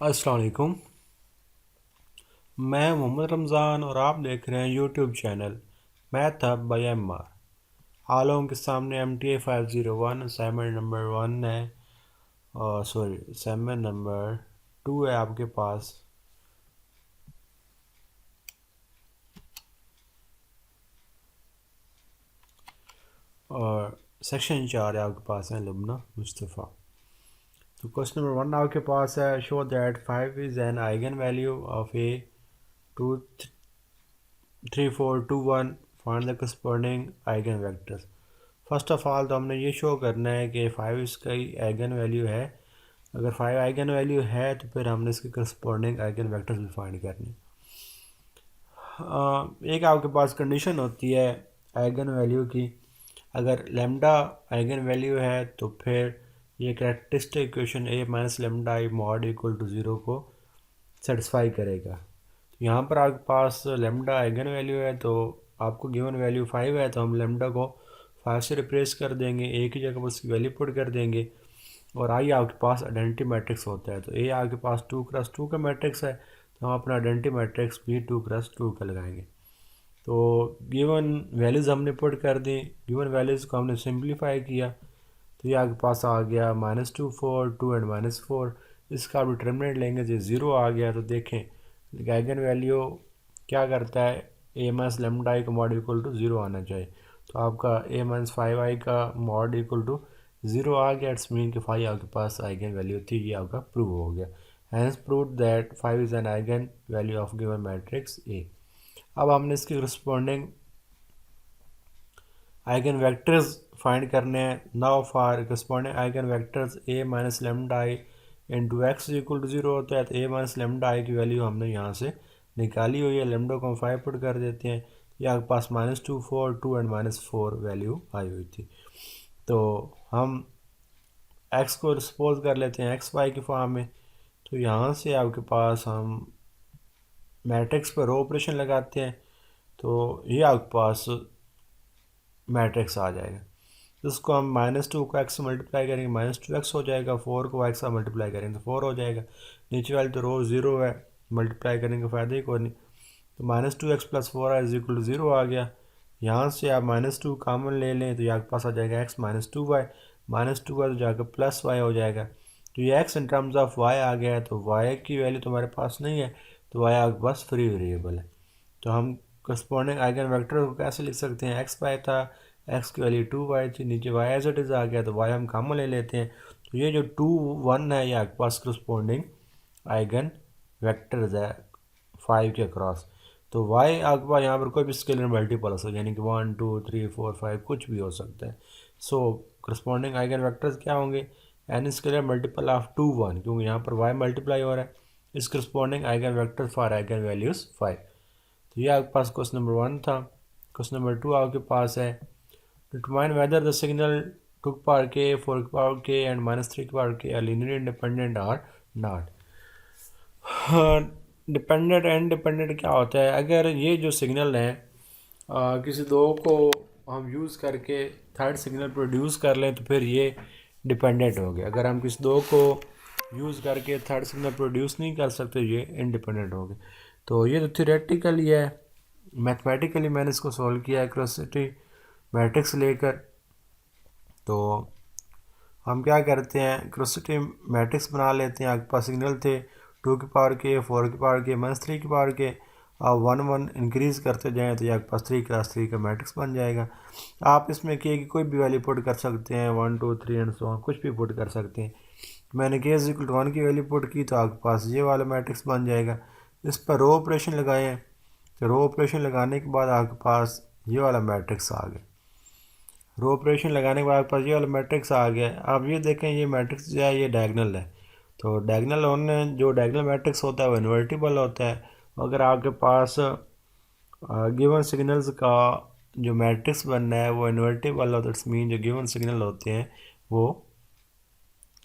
अस्सलाम वालेकुम। मैं मोहम्मद रमज़ान और आप देख रहे हैं YouTube channel math hub by M R. हालों के सामने MTA 501 असाइनमेंट नंबर 1 है और सॉरी असाइनमेंट नंबर 2 है आपके पास। और सेक्शन 4 है आपके पास है लुबना मुस्तफ़ा। तो क्वेश्चन नंबर 1 आपके पास है, show that 5 is an eigen value of A 2 3 4 2 1, find the corresponding eigen vectors. First of all तो हमने ये शो करना है कि 5 इसका आइगन वैल्यू है। अगर 5 आइगन वैल्यू है तो फिर हमने इसके करस्पॉन्डिंग आइगन वेक्टर्स भी फाइंड करने। एक आपके पास कंडीशन होती है आइगन वैल्यू की। अगर लेमडा आइगन वैल्यू है तो फिर ये characteristic equation A minus lambda I mod equal to zero को सेटिस्फाई करेगा। तो यहाँ पर आपके पास लेमडा आइगन वैल्यू है, तो आपको गिवन वैल्यू 5 है तो हम लेमडा को 5 से रिप्लेस कर देंगे, एक ही जगह पर उसकी वैल्यू पुट कर देंगे। और आई आपके पास आइडेंटिटी मैट्रिक्स होता है, तो ए आपके पास 2x2 का मैट्रिक्स है, तो हम अपना आइडेंटिटी मैट्रिक्स भी 2x2 का लगाएंगे। तो गिवन वैल्यूज़ हमने पुट कर दी, गिवन वैल्यूज़ को हमने सिंप्लीफाई किया, तो ये आपके पास आ गया -2 4 2 एंड -4। इसका आप डिटर्मिनेंट लेंगे जो ज़ीरो आ गया। तो देखें आइगन वैल्यू क्या करता है, ए माइनस लेमडा आई का मॉड इक्वल टू ज़ीरो आना चाहिए। तो आपका ए माइनस 5 आई का मॉड इक्वल टू ज़ीरो आ गया। इट्स मीन कि 5 आपके पास आइगन वैल्यू थी, ये आपका प्रूव हो गया। Hence prove that 5 is an eigen value of given matrix A. अब हमने इसके करस्पॉन्डिंग आइगन वेक्टर्स फाइंड करने हैं। Now for corresponding eigen vectors A minus lambda I into X equal to zero होता है, तो ए माइनस लेमडा आई की value हमने यहाँ से निकाली हुई है। लेमडा को हम 5 पुट कर देते हैं, ये आपके पास -2 4 2 एंड -4 वैल्यू आई हुई थी। तो हम एक्स को सपोज कर लेते हैं एक्स वाई की फॉर्म में। तो यहाँ से आपके पास हम मैट्रिक्स पर रो ऑपरेशन लगाते हैं, तो ये आपके पास मैट्रिक्स आ जाएगा। तो उसको हम -2 को एक्स से मल्टीप्लाई करेंगे, -2x हो जाएगा। 4 को एक्स से मल्टीप्लाई करेंगे तो 4 हो जाएगा। नीचे वाली तो रो ज़ीरो है, मल्टीप्लाई करने का फ़ायदा ही कोई नहीं। तो -2x + 4 is equal to zero आ गया। यहाँ से आप -2 कॉमन ले लें तो ये आपके पास आ जाएगा x -2y, -2y तो जाकर +y हो जाएगा। तो ये x in terms of y आ गया है, तो y की वैल्यू तुम्हारे पास नहीं है, तो y आपके पास फ्री वेरिएबल है। तो हम करस्पॉन्डिंग आइगन वेक्टर को कैसे लिख सकते हैं, एक्स वाई था, एक्स की वैल्यू 2y थी, नीचे y एज इट इज़ आ गया, तो y हम कॉमन ले लेते हैं। तो ये जो 2 1 है ये आपके पास करस्पॉन्डिंग आइगन वेक्टर्स है 5 के अक्रॉस। तो y आपके पास यहाँ पर कोई भी स्केलर मल्टीपल हो सकता है, यानी कि 1 2 3 4 5 कुछ भी हो सकता है। सो करस्पॉन्डिंग आइगन वेक्टर्स क्या होंगे, एन स्केलर मल्टीपल ऑफ 2 1, क्योंकि यहाँ पर y मल्टीप्लाई हो रहा है। इस corresponding eigen vector for eigen values 5। तो ये आपके पास क्वेश्चन नंबर 1 था। क्वेश्चन नंबर 2 आपके पास है, डिटरमाइन वेदर द सिग्नल 2 की पावर k 4 की पावर k एंड -3 की power k are linearly independent और नॉट। डिपेंडेंट एंड डिपेंडेंट क्या होता है, अगर ये जो सिग्नल हैं किसी दो को हम यूज़ करके थर्ड सिग्नल प्रोड्यूस कर लें तो फिर ये डिपेंडेंट हो गया। अगर हम किसी दो को यूज़ करके थर्ड सिग्नल प्रोड्यूस नहीं कर सकते, ये इंडिपेंडेंट हो गए। तो ये तो थियोरेटिकली है, मैथमेटिकली मैंने इसको सॉल्व किया है क्रोसिटी मैट्रिक्स लेकर। तो हम क्या करते हैं, क्रोसिटी मैट्रिक्स बना लेते हैं। आपके पास सिग्नल थे 2 की पावर के 4 की पावर के -3 की पावर के, आप 1 1 इंक्रीज़ करते जाएँ तो ये आपके पास 3 क्रॉस 3 का मैट्रिक्स बन जाएगा। आप इसमें के की कोई भी वैल्यू पुट कर सकते हैं, 1 2 3 एंड सो ऑन, कुछ भी पुट कर सकते हैं। मैंने के इज इक्वल टू 1 की वैल्यू पुट की तो आपके पास ये वाला मैट्रिक्स बन जाएगा। इस पर रो ऑपरेशन लगाएं, तो रो ऑपरेशन लगाने के बाद आपके पास ये वाला मैट्रिक्स आ गया। रो ऑपरेशन लगाने के बाद आपके पास ये वाला मैट्रिक्स आ गया। आप ये देखें ये मैट्रिक्स जो है ये डायगनल है, तो डायगनल होने जो डायगनल मैट्रिक्स होता है वो इन्वर्टिबल होता है। अगर आपके पास गिवन सिग्नल्स का जो मैट्रिक्स बनना है वो इन्वर्टिबल होता है, इट्स मीन जो गिवन सिग्नल होते हैं वो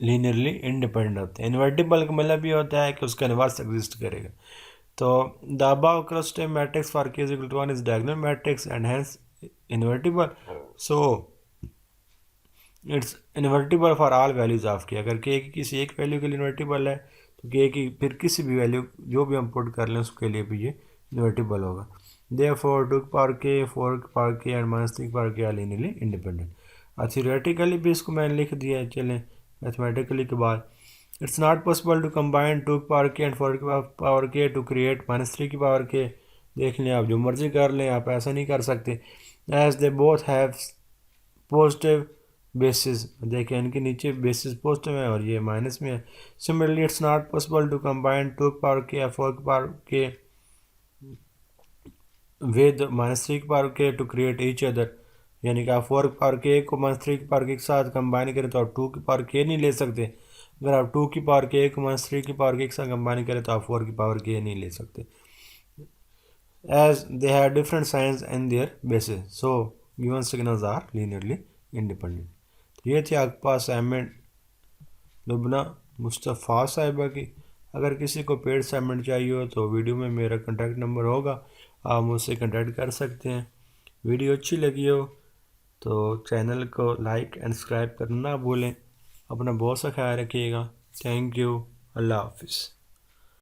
लीनियरली इंडिपेंडेंट होते हैं। इन्वर्टिबल का मतलब ये होता है कि उसका इन्वर्स एग्जिस्ट करेगा। तो the above cluster matrix for k is equal to 1 is diagonal matrix and hence invertible. So it's invertible for all values of k। अगर k की किसी एक वैल्यू के लिए इन्वर्टिबल है तो के की फिर किसी भी वैल्यू जो भी हम पुट कर लें उसके लिए भी ये इन्वर्टिबल होगा। देयरफॉर 2 की पावर k, 4 की पावर k एंड -3 की power k are linearly independent. Theoretically भी इसको मैंने लिख दिया है, चलें मैथमेटिकली के बाद it's not possible to combine 2 की पावर k एंड 4 की पावर k टू क्रिएट -3 की पावर k। देख लें आप जो मर्जी कर लें, आप ऐसा नहीं कर सकते। As they both have positive basis, देखें इनके नीचे बेसिस पॉजिटिव है और ये माइनस में है। Similarly it's not possible to combine 2 की पावर k या 4 की पावर k विद -3 की power k to create each other, यानी कि आप 4 की पावर k को -3 की पावर k के साथ कंबाइन करें तो आप 2 की पावर k नहीं ले सकते। अगर आप 2 की पावर k को -3 की पावर k के साथ कंबाइन करें तो आप 4 की पावर k नहीं ले सकते। As they have different signs in their basis so given signals are linearly independent. तो ये थी आपके पास असाइनमेंट लुबना मुस्तफ़ा साहिबा की। अगर किसी को पेड असाइनमेंट चाहिए हो तो वीडियो में मेरा कॉन्टैक्ट नंबर होगा, आप मुझसे कॉन्टैक्ट कर सकते हैं। वीडियो अच्छी लगी हो तो चैनल को लाइक एंड सब्सक्राइब करना ना भूलें। अपना बहुत सा ख्याल रखिएगा। Thank you. अल्लाह हाफिज़।